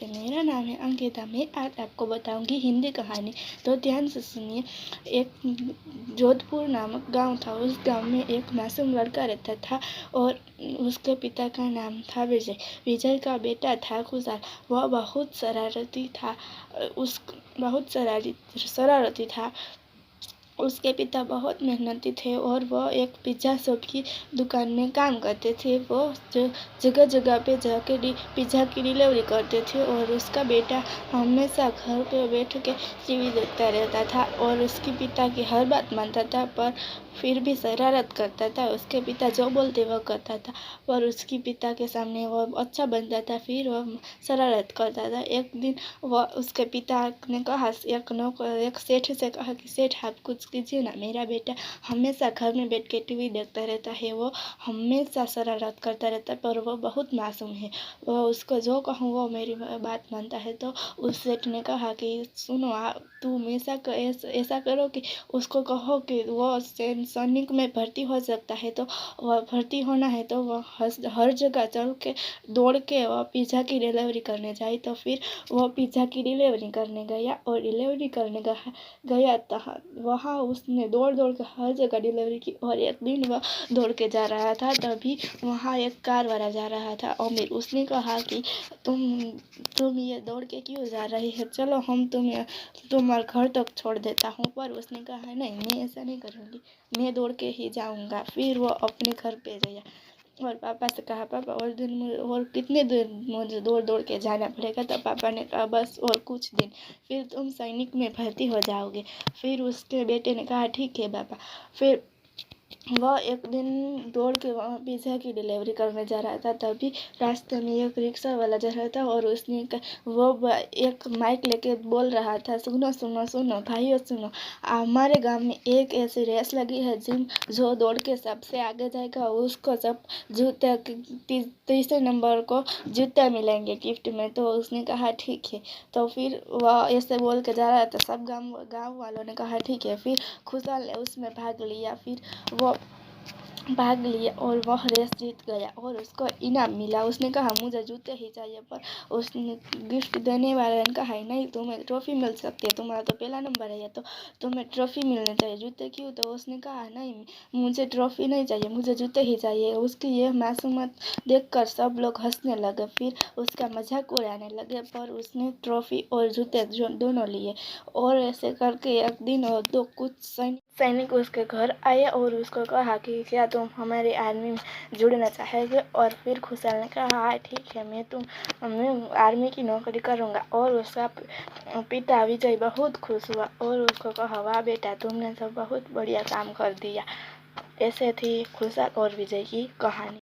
नमस्ते, मेरा नाम है अंकिता। मैं आज आपको बताऊंगी हिंदी कहानी। तो ध्यान से सुनिए। एक जोधपुर नामक गांव था। उस गांव में एक मासूम लड़का रहता था और उसके पिता का नाम था विजय। विजय का बेटा था खुशहाल। वह बहुत शरारती था। शरारती था। उसके पिता बहुत मेहनती थे और वह एक पिज्ज़ा शॉप की दुकान में काम करते थे। वो जगह जगह पे जाकर पिज्ज़ा की डिलीवरी करते थे और उसका बेटा हमेशा घर पे बैठ के टीवी देखता रहता था और उसके पिता की हर बात मानता था, पर फिर भी शरारत करता था। उसके पिता जो बोलते वह करता था, पर उसके पिता के सामने वह अच्छा बनता था, फिर वह शरारत करता था। एक दिन वह उसके पिता ने कहा, एक सेठ से कहा कि सेठ आप कुछ कीजिए ना, मेरा बेटा हमेशा घर में बैठ के टीवी देखता रहता है, वो हमेशा शरारत करता रहता है, पर वो बहुत मासूम है, वह उसको जो कहूँ वो मेरी बात मानता है। तो उस सेठ ने कहा कि सुनो, तुम ऐसा करो कि उसको कहो कि वो सैनिक में भर्ती हो सकता है, तो वह भर्ती होना है तो वह हर जगह चल के दौड़ के वह पिज़्ज़ा की डिलीवरी करने जाए। तो फिर वह पिज़्ज़ा की डिलीवरी करने गया और डिलीवरी करने गया था। वहाँ उसने दौड़ के हर जगह डिलीवरी की और एक दिन वह दौड़ के जा रहा था, तभी वहाँ एक कार वाला जा रहा था अमीर। उसने कहा कि तुम ये दौड़ के क्यों जा रही है, चलो हम तुम्हारे घर तक छोड़ देता हूँ। पर उसने कहा नहीं, मैं ऐसा नहीं करूँगी, मैं दौड़ के ही जाऊँगा। फिर वो अपने घर पे गया और पापा से कहा, पापा और कितने दिन मुझे दौड़ के जाना पड़ेगा। तो पापा ने कहा बस और कुछ दिन, फिर तुम सैनिक में भर्ती हो जाओगे। फिर उसके बेटे ने कहा ठीक है पापा। फिर वह एक दिन दौड़ के वहाँ पिज़्ज़ा की डिलीवरी करने जा रहा था, तभी रास्ते में एक रिक्शा वाला जा रहा था और वो एक माइक लेके बोल रहा था, सुनो सुनो सुनो भाइयों सुनो, हमारे गांव में एक ऐसी रेस लगी है, जो दौड़ के सबसे आगे जाएगा उसको सब जूते, तीसरे नंबर को जूते मिलेंगे गिफ्ट में। तो उसने कहा ठीक है। तो फिर वह ऐसे बोल के जा रहा था, सब गाँव वालों ने कहा ठीक है। फिर खुशहाल ने उसमें भाग लिया। फिर वो भाग लिया और वह रेस जीत गया और उसको इनाम मिला। उसने कहा मुझे जूते ही चाहिए, पर उसने गिफ्ट देने वाले ने कहा नहीं, तुम्हें ट्रॉफी मिल सकती है, तुम्हारा तो पहला नंबर है, तो तुम्हें ट्रॉफी मिलनी चाहिए, जूते क्यों। तो उसने कहा नहीं, मुझे ट्रॉफी नहीं चाहिए, मुझे जूते ही चाहिए। उसकी यह मासूमियत देखकर सब लोग हंसने लगे, फिर उसका मजाक उड़ाने लगे, पर उसने ट्रॉफी और जूते दोनों लिए। और ऐसे करके एक दिन और दो कुछ सैनिक उसके घर आए और उसको कहा कि क्या तुम हमारी आर्मी में जुड़ना चाहेगे। और फिर खुशहाल ने कहा हाँ ठीक है, मैं आर्मी की नौकरी करूँगा। और उसका पिता विजय बहुत खुश हुआ और उसको कहा वाह बेटा, तुमने तो बहुत बढ़िया काम कर दिया। ऐसे थी खुशहाल और विजय की कहानी।